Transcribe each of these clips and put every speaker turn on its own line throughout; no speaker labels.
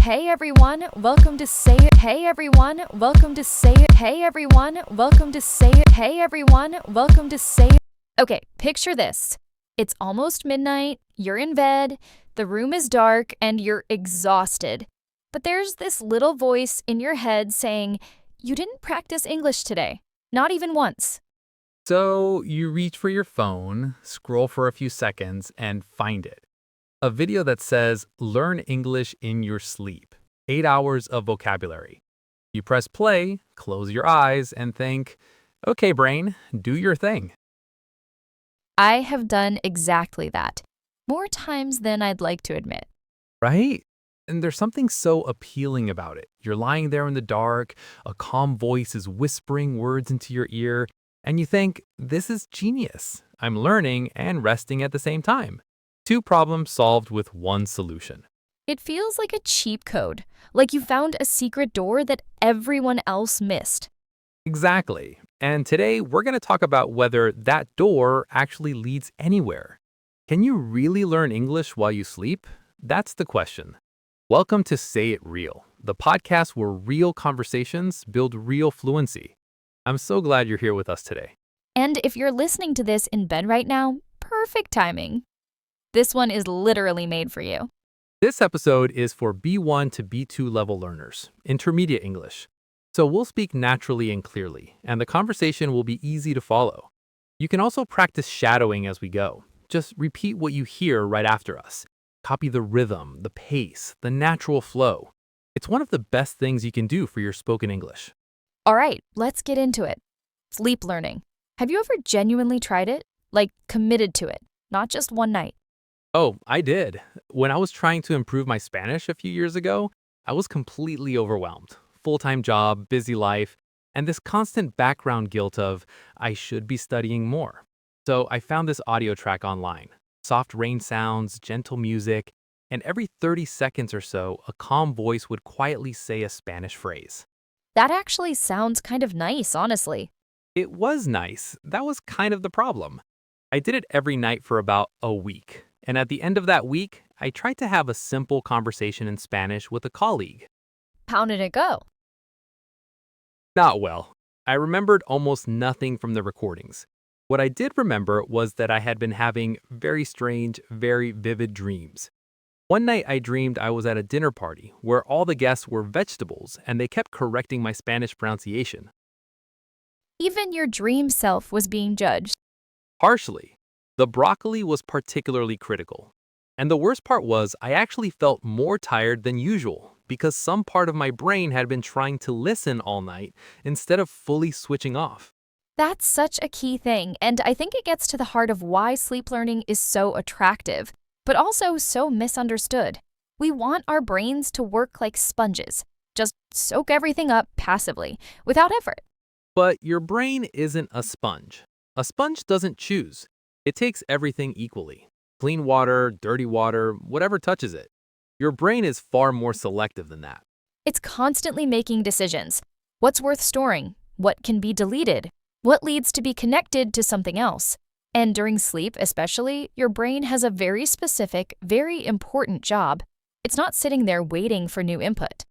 Hey everyone, welcome to Say It. Hey everyone, welcome to Say It. Hey everyone, welcome to Say It. Hey everyone, welcome to Say It. Okay, picture this. It's almost midnight, you're in bed, the room is dark, and you're exhausted. But there's this little voice in your head saying, you didn't practice English today, not even once.
So you reach for your phone, scroll for a few seconds, and find it. A video that says, Learn English in your sleep. 8 hours of vocabulary. You press play, close your eyes, and think, okay, brain, do your thing.
I have done exactly that, more times than I'd like to admit.
Right? And there's something so appealing about it. You're lying there in the dark, a calm voice is whispering words into your ear, and you think, this is genius. I'm learning and resting at the same time. 2 problems solved with 1 solution.
It feels like a cheat code, like you found a secret door that everyone else missed.
Exactly. And today we're going to talk about whether that door actually leads anywhere. Can you really learn English while you sleep? That's the question. Welcome to Say It Real, the podcast where real conversations build real fluency. I'm so glad you're here with us today.
And if you're listening to this in bed right now, perfect timing. This one is literally made for you.
This episode is for B1 to B2 level learners, intermediate English. So we'll speak naturally and clearly, and the conversation will be easy to follow. You can also practice shadowing as we go. Just repeat what you hear right after us. Copy the rhythm, the pace, the natural flow. It's one of the best things you can do for your spoken English.
All right, let's get into it. Sleep learning. Have you ever genuinely tried it? Like committed to it, not just one night?
Oh, I did. When I was trying to improve my Spanish a few years ago, I was completely overwhelmed. Full-time job, busy life, and this constant background guilt of, I should be studying more. So I found this audio track online. Soft rain sounds, gentle music, and every 30 seconds or so, a calm voice would quietly say a Spanish phrase.
That actually sounds kind of nice, honestly.
It was nice. That was kind of the problem. I did it every night for about a week. And at the end of that week, I tried to have a simple conversation in Spanish with a colleague.
How did it go?
Not well. I remembered almost nothing from the recordings. What I did remember was that I had been having very strange, very vivid dreams. One night I dreamed I was at a dinner party where all the guests were vegetables and they kept correcting my Spanish pronunciation.
Even your dream self was being judged.
Partially. The broccoli was particularly critical. And the worst part was I actually felt more tired than usual because some part of my brain had been trying to listen all night instead of fully switching off.
That's such a key thing, and I think it gets to the heart of why sleep learning is so attractive, but also so misunderstood. We want our brains to work like sponges, just soak everything up passively, without effort.
But your brain isn't a sponge. A sponge doesn't choose. It takes everything equally. Clean water, dirty water, whatever touches it. Your brain is far more selective than that.
It's constantly making decisions. What's worth storing? What can be deleted? What needs to be connected to something else? And during sleep especially, your brain has a very specific, very important job. It's not sitting there waiting for new input.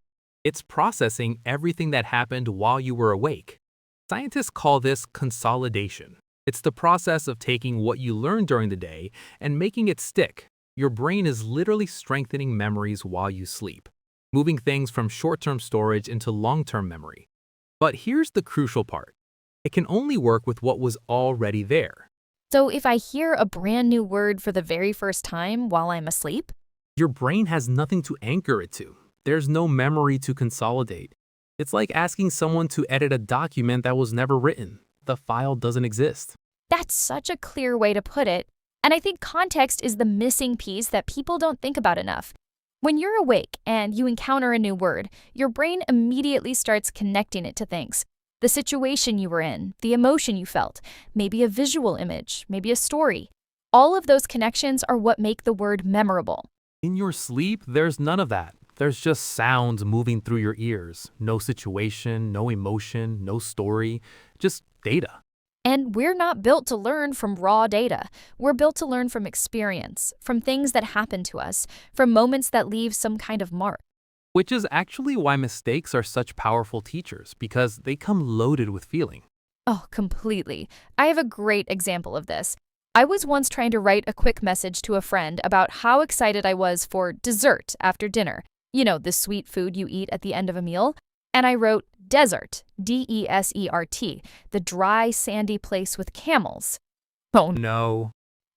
It's processing everything that happened while you were awake. Scientists call this consolidation. It's the process of taking what you learned during the day and making it stick. Your brain is literally strengthening memories while you sleep, moving things from short-term storage into long-term memory. But here's the crucial part. It can only work with what was already there.
So if I hear a brand new word for the very first time while I'm asleep,
Your brain has nothing to anchor it to. There's no memory to consolidate. It's like asking someone to edit a document that was never written. The file doesn't exist.
that's such a clear way to put it. And I think context is the missing piece that people don't think about enough. When you're awake and you encounter a new word, your brain immediately starts connecting it to things. The situation you were in, the emotion you felt, maybe a visual image, maybe a story. All of those connections are what make the word memorable.
In your sleep, there's none of that. There's just sounds moving through your ears. No situation, no emotion, no story, just data.
And we're not built to learn from raw data. We're built to learn from experience, from things that happen to us, from moments that leave some kind of mark.
Which is actually why mistakes are such powerful teachers, because they come loaded with feeling.
Oh, completely. I have a great example of this. I was once trying to write a quick message to a friend about how excited I was for dessert after dinner. You know, the sweet food you eat at the end of a meal. And I wrote desert, Desert, the dry, sandy place with camels. Oh no.
No.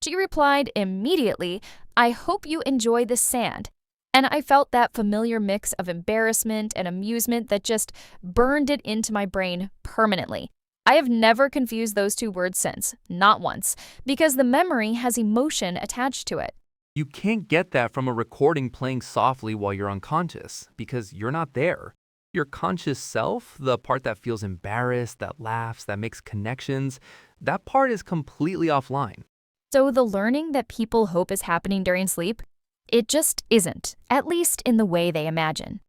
She replied immediately, I hope you enjoy the sand. And I felt that familiar mix of embarrassment and amusement that just burned it into my brain permanently. I have never confused those two words since, not once, because the memory has emotion attached to it.
You can't get that from a recording playing softly while you're unconscious, because you're not there. Your conscious self, the part that feels embarrassed, that laughs, that makes connections, that part is completely offline.
So the learning that people hope is happening during sleep, it just isn't, at least in the way they imagine.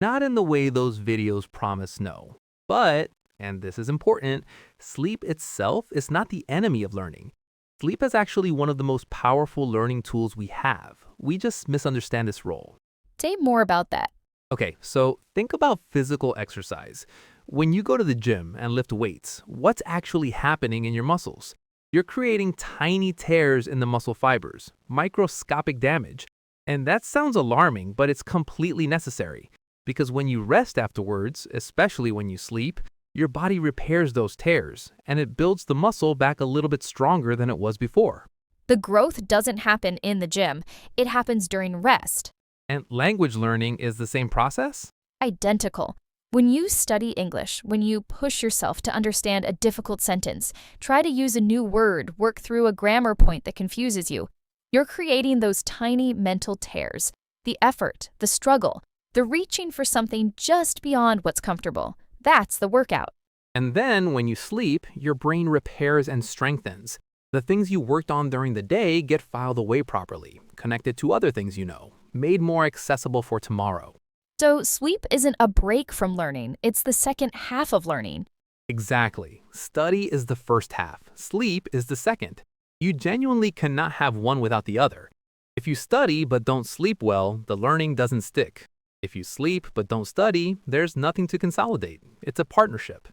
Not in the way those videos promise, no. But, and this is important, sleep itself is not the enemy of learning. Sleep is actually one of the most powerful learning tools we have. We just misunderstand this role.
Say more about that.
Okay, so think about physical exercise. When you go to the gym and lift weights, what's actually happening in your muscles? You're creating tiny tears in the muscle fibers, microscopic damage. And that sounds alarming, but it's completely necessary. Because when you rest afterwards, especially when you sleep, your body repairs those tears, and it builds the muscle back a little bit stronger than it was before.
The growth doesn't happen in the gym, it happens during rest.
And language learning is the same process?
Identical. When you study English, when you push yourself to understand a difficult sentence, try to use a new word, work through a grammar point that confuses you, you're creating those tiny mental tears. The effort, the struggle, the reaching for something just beyond what's comfortable. That's the workout.
And then when you sleep, your brain repairs and strengthens. The things you worked on during the day get filed away properly, connected to other things you know, made more accessible for tomorrow.
So sleep isn't a break from learning, it's the second half of learning.
Exactly. Study is the first half. Sleep is the second. You genuinely cannot have one without the other. If you study but don't sleep well, the learning doesn't stick. If you sleep but don't study, there's nothing to consolidate. It's a partnership.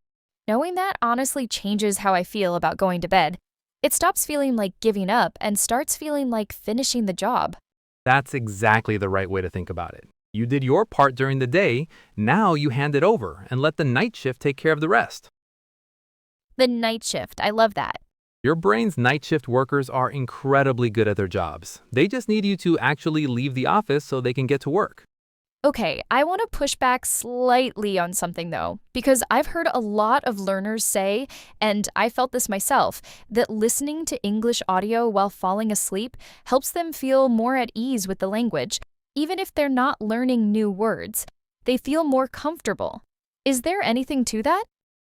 Knowing that honestly changes how I feel about going to bed. It stops feeling like giving up and starts feeling like finishing the job.
That's exactly the right way to think about it. You did your part during the day, now you hand it over and let the night shift take care of the rest.
The night shift, I love that.
Your brain's night shift workers are incredibly good at their jobs. They just need you to actually leave the office so they can get to work.
Okay, I want to push back slightly on something though, because I've heard a lot of learners say, and I felt this myself, that listening to English audio while falling asleep helps them feel more at ease with the language, even if they're not learning new words. They feel more comfortable. Is there anything to that?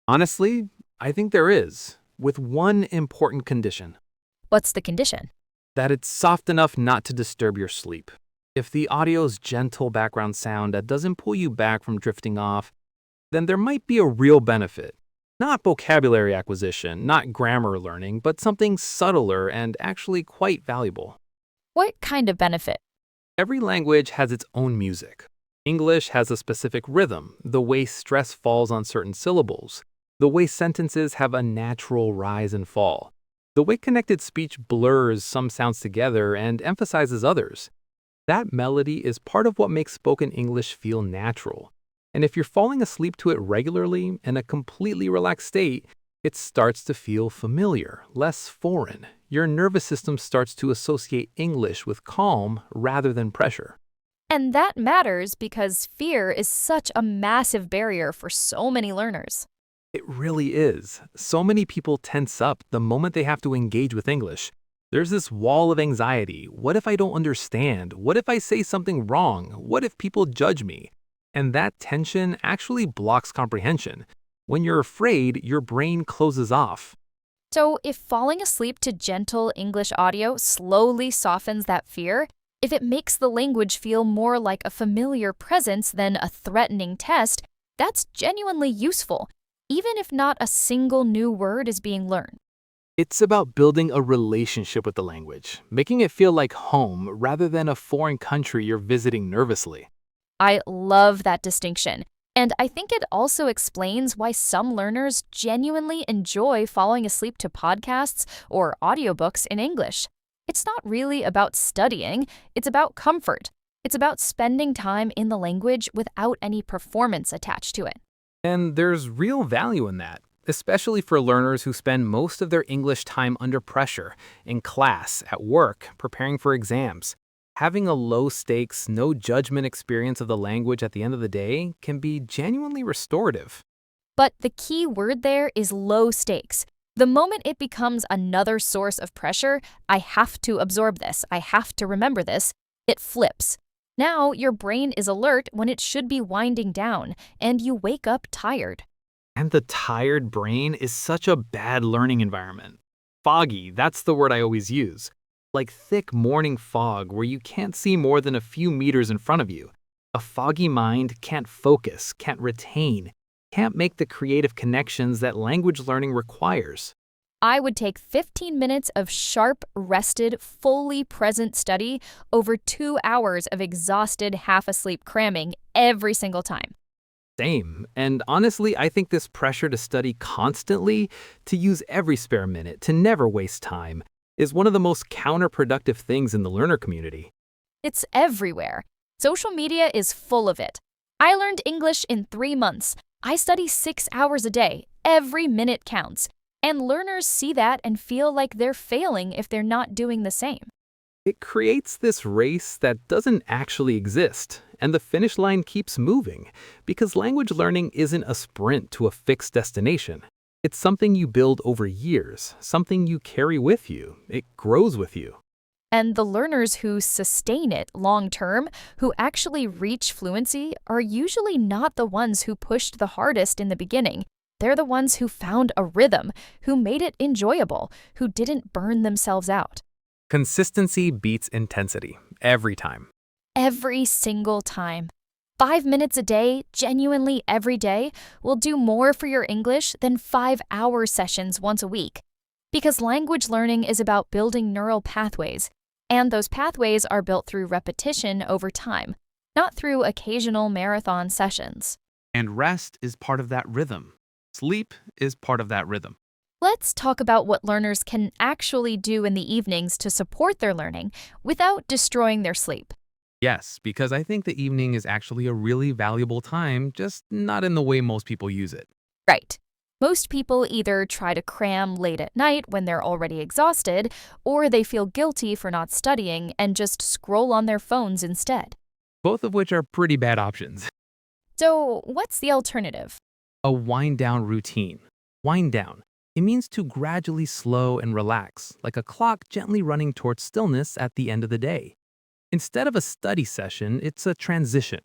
Honestly, I think there is, with one important condition.
What's the condition?
That it's soft enough not to disturb your sleep. If the audio's gentle background sound that doesn't pull you back from drifting off, then there might be a real benefit. Not vocabulary acquisition, not grammar learning, but something subtler and actually quite valuable.
What kind of benefit?
Every language has its own music. English has a specific rhythm, the way stress falls on certain syllables, the way sentences have a natural rise and fall, the way connected speech blurs some sounds together and emphasizes others. That melody is part of what makes spoken English feel natural. And if you're falling asleep to it regularly in a completely relaxed state, it starts to feel familiar, less foreign. Your nervous system starts to associate English with calm rather than pressure.
And that matters because fear is such a massive barrier for so many learners.
It really is. So many people tense up the moment they have to engage with English. There's this wall of anxiety. What if I don't understand? What if I say something wrong? What if people judge me? And that tension actually blocks comprehension. When you're afraid, your brain closes off.
So if falling asleep to gentle English audio slowly softens that fear, if it makes the language feel more like a familiar presence than a threatening test, that's genuinely useful, even if not a single new word is being learned.
It's about building a relationship with the language, making it feel like home rather than a foreign country you're visiting nervously.
I love that distinction. And I think it also explains why some learners genuinely enjoy falling asleep to podcasts or audiobooks in English. It's not really about studying, it's about comfort. It's about spending time in the language without any performance attached to it.
And there's real value in that, especially for learners who spend most of their English time under pressure, in class, at work, preparing for exams. Having a low stakes, no judgment experience of the language at the end of the day can be genuinely restorative.
But the key word there is low stakes. The moment it becomes another source of pressure, I have to absorb this, I have to remember this, it flips. Now your brain is alert when it should be winding down, and you wake up tired.
And the tired brain is such a bad learning environment. Foggy, that's the word I always use. Like thick morning fog where you can't see more than a few meters in front of you. A foggy mind can't focus, can't retain, can't make the creative connections that language learning requires.
I would take 15 minutes of sharp, rested, fully present study over 2 hours of exhausted, half asleep cramming every single time.
Same. And honestly, I think this pressure to study constantly, to use every spare minute, to never waste time, is one of the most counterproductive things in the learner community.
It's everywhere. Social media is full of it. I learned English in 3 months. I study 6 hours a day. Every minute counts. And learners see that and feel like they're failing if they're not doing the same.
It creates this race that doesn't actually exist, and the finish line keeps moving, because language learning isn't a sprint to a fixed destination. It's something you build over years, something you carry with you. It grows with you.
And the learners who sustain it long term, who actually reach fluency, are usually not the ones who pushed the hardest in the beginning. They're the ones who found a rhythm, who made it enjoyable, who didn't burn themselves out.
Consistency beats intensity, every time.
Every single time. 5 minutes a day, genuinely every day, will do more for your English than 5-hour sessions once a week. Because language learning is about building neural pathways, and those pathways are built through repetition over time, not through occasional marathon sessions.
And rest is part of that rhythm. Sleep is part of that rhythm.
Let's talk about what learners can actually do in the evenings to support their learning without destroying their sleep.
Yes, because I think the evening is actually a really valuable time, just not in the way most people use it.
Right. Most people either try to cram late at night when they're already exhausted, or they feel guilty for not studying and just scroll on their phones instead.
Both of which are pretty bad options.
So, what's the alternative?
A wind down routine. Wind down. It means to gradually slow and relax, like a clock gently running towards stillness at the end of the day. Instead of a study session, it's a transition.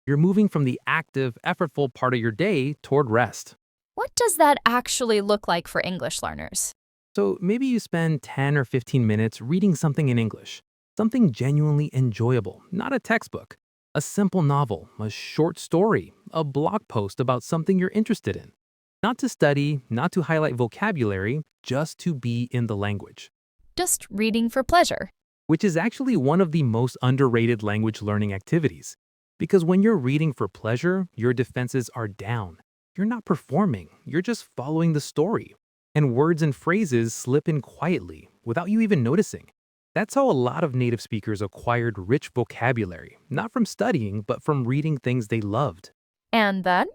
You're moving from the active, effortful part of your day toward rest.
What does that actually look like for English learners?
So maybe you spend 10 or 15 minutes reading something in English, something genuinely enjoyable, not a textbook, a simple novel, a short story, a blog post about something you're interested in. Not to study, not to highlight vocabulary, just to be in the language.
Just reading for pleasure.
Which is actually one of the most underrated language learning activities. Because when you're reading for pleasure, your defenses are down. You're not performing, you're just following the story. And words and phrases slip in quietly, without you even noticing. That's how a lot of native speakers acquired rich vocabulary, not from studying, but from reading things they loved.
And then?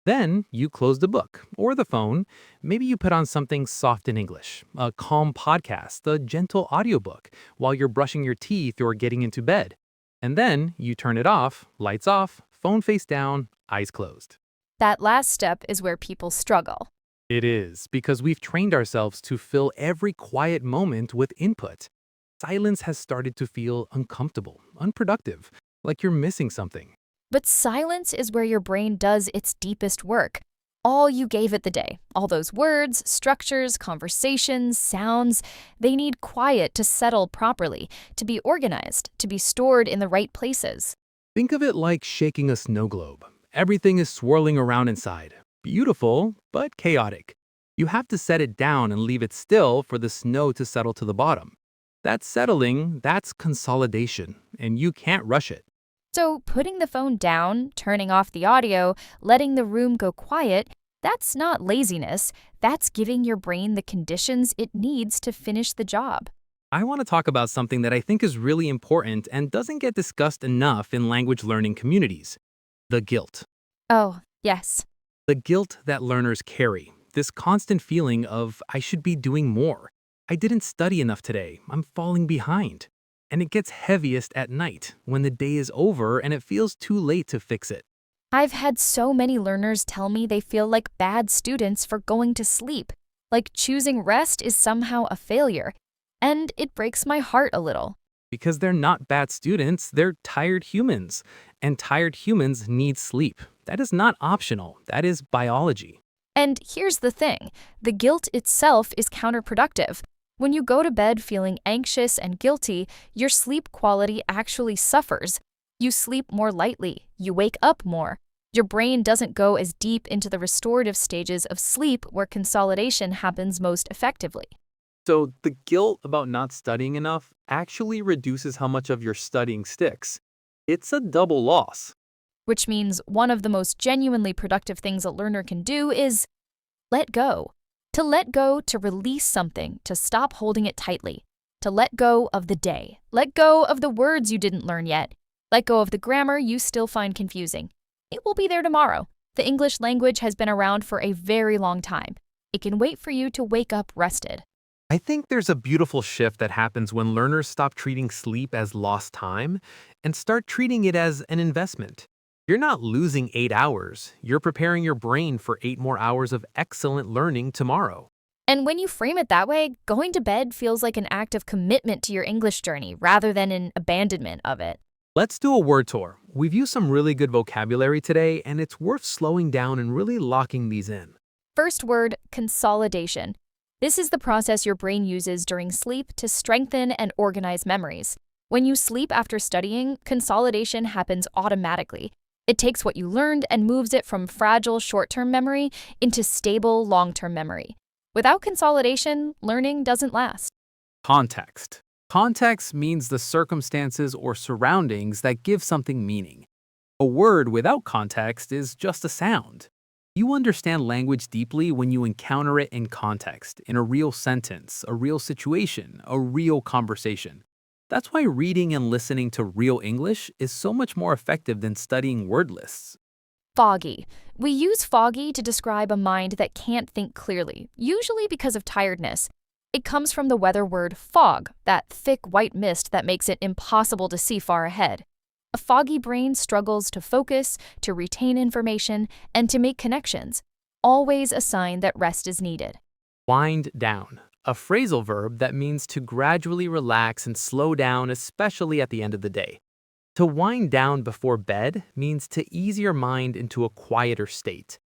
Then you close the book or the phone. Maybe you put on something soft in English, a calm podcast, a gentle audiobook while you're brushing your teeth or getting into bed. And then you turn it off, lights off, phone face down, eyes closed.
That last step is where people struggle.
It is, because we've trained ourselves to fill every quiet moment with input. Silence has started to feel uncomfortable, unproductive, like you're missing something.
But silence is where your brain does its deepest work. All you gave it the day, all those words, structures, conversations, sounds, they need quiet to settle properly, to be organized, to be stored in the right places.
Think of it like shaking a snow globe. Everything is swirling around inside. Beautiful, but chaotic. You have to set it down and leave it still for the snow to settle to the bottom. That's settling, that's consolidation, and you can't rush it.
So, putting the phone down, turning off the audio, letting the room go quiet, that's not laziness. That's giving your brain the conditions it needs to finish the job.
I want to talk about something that I think is really important and doesn't get discussed enough in language learning communities: the guilt.
Oh, yes.
The guilt that learners carry, this constant feeling of, I should be doing more. I didn't study enough today. I'm falling behind. And it gets heaviest at night when the day is over and it feels too late to fix it.
I've had so many learners tell me they feel like bad students for going to sleep, like choosing rest is somehow a failure. And it breaks my heart a little.
Because they're not bad students, they're tired humans. And tired humans need sleep. That is not optional, that is biology.
And here's the thing, the guilt itself is counterproductive. When you go to bed feeling anxious and guilty, your sleep quality actually suffers. You sleep more lightly, you wake up more. Your brain doesn't go as deep into the restorative stages of sleep where consolidation happens most effectively.
So the guilt about not studying enough actually reduces how much of your studying sticks. It's a double loss.
Which means one of the most genuinely productive things a learner can do is let go. To let go, to release something, to stop holding it tightly. To let go of the day. Let go of the words you didn't learn yet. Let go of the grammar you still find confusing. It will be there tomorrow. The English language has been around for a very long time. It can wait for you to wake up rested.
I think there's a beautiful shift that happens when learners stop treating sleep as lost time and start treating it as an investment. You're not losing 8 hours, you're preparing your brain for 8 more hours of excellent learning tomorrow.
And when you frame it that way, going to bed feels like an act of commitment to your English journey rather than an abandonment of it.
Let's do a word tour. We've used some really good vocabulary today, and it's worth slowing down and really locking these in.
First word, consolidation. This is the process your brain uses during sleep to strengthen and organize memories. When you sleep after studying, consolidation happens automatically. It takes what you learned and moves it from fragile short-term memory into stable long-term memory. Without consolidation, learning doesn't last.
Context. Context means the circumstances or surroundings that give something meaning. A word without context is just a sound. You understand language deeply when you encounter it in context, in a real sentence, a real situation, a real conversation. That's why reading and listening to real English is so much more effective than studying word lists.
Foggy. We use foggy to describe a mind that can't think clearly, usually because of tiredness. It comes from the weather word fog, that thick white mist that makes it impossible to see far ahead. A foggy brain struggles to focus, to retain information, and to make connections, always a sign that rest is needed.
Wind down. A phrasal verb that means to gradually relax and slow down, especially at the end of the day. To wind down before bed means to ease your mind into a quieter state.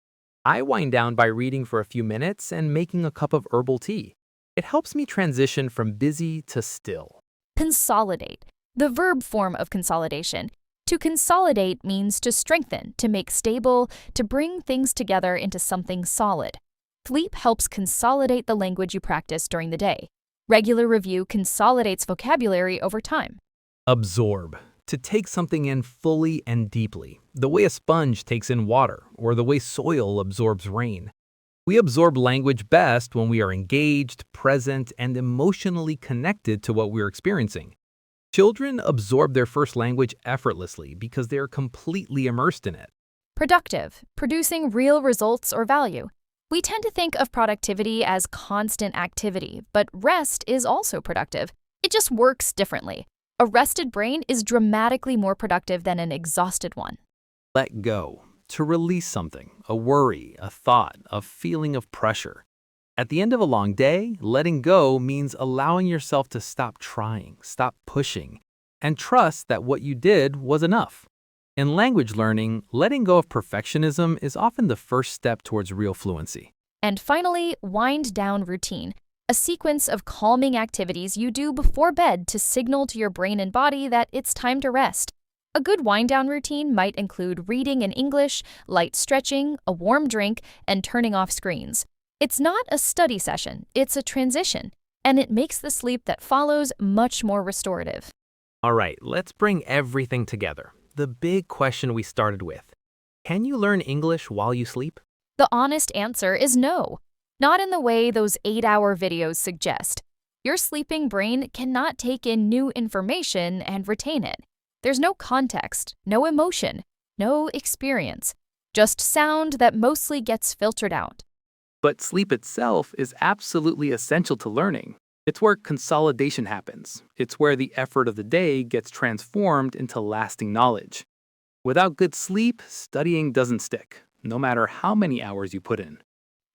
I wind down by reading for a few minutes and making a cup of herbal tea. It helps me transition from busy to still.
Consolidate. The verb form of consolidation. To consolidate means to strengthen, to make stable, to bring things together into something solid. Sleep helps consolidate the language you practice during the day. Regular review consolidates vocabulary over time.
Absorb. To take something in fully and deeply, the way a sponge takes in water or the way soil absorbs rain. We absorb language best when we are engaged, present, and emotionally connected to what we're experiencing. Children absorb their first language effortlessly because they are completely immersed in it.
Productive, producing real results or value. We tend to think of productivity as constant activity, but rest is also productive. It just works differently. A rested brain is dramatically more productive than an exhausted one.
Let go. To release something, a worry, a thought, a feeling of pressure. At the end of a long day, letting go means allowing yourself to stop trying, stop pushing, and trust that what you did was enough. In language learning, letting go of perfectionism is often the first step towards real fluency.
And finally, wind down routine, a sequence of calming activities you do before bed to signal to your brain and body that it's time to rest. A good wind-down routine might include reading in English, light stretching, a warm drink, and turning off screens. It's not a study session, it's a transition, and it makes the sleep that follows much more restorative.
All right, let's bring everything together. the big question we started with. Can you learn English while you sleep?
The honest answer is no. Not in the way those 8-hour videos suggest. Your sleeping brain cannot take in new information and retain it. There's no context, no emotion, no experience, just sound that mostly gets filtered out.
But sleep itself is absolutely essential to learning. It's where consolidation happens. It's where the effort of the day gets transformed into lasting knowledge. Without good sleep, studying doesn't stick, no matter how many hours you put in.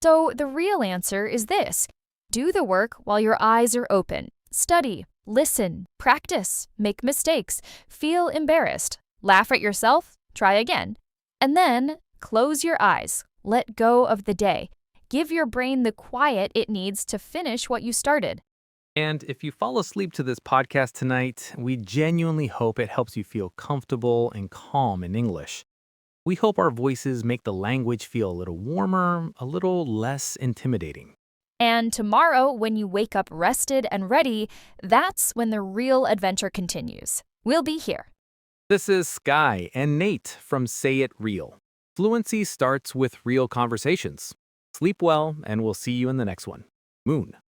So the real answer is this. Do the work while your eyes are open. Study, listen, practice, make mistakes, feel embarrassed, laugh at yourself, try again. And then close your eyes, let go of the day. Give your brain the quiet it needs to finish what you started.
And if you fall asleep to this podcast tonight, we genuinely hope it helps you feel comfortable and calm in English. We hope our voices make the language feel a little warmer, a little less intimidating.
And tomorrow, when you wake up rested and ready, that's when the real adventure continues. We'll be here.
This is Skye and Nate from Say It Real. Fluency starts with real conversations. Sleep well, and we'll see you in the next one. Moon.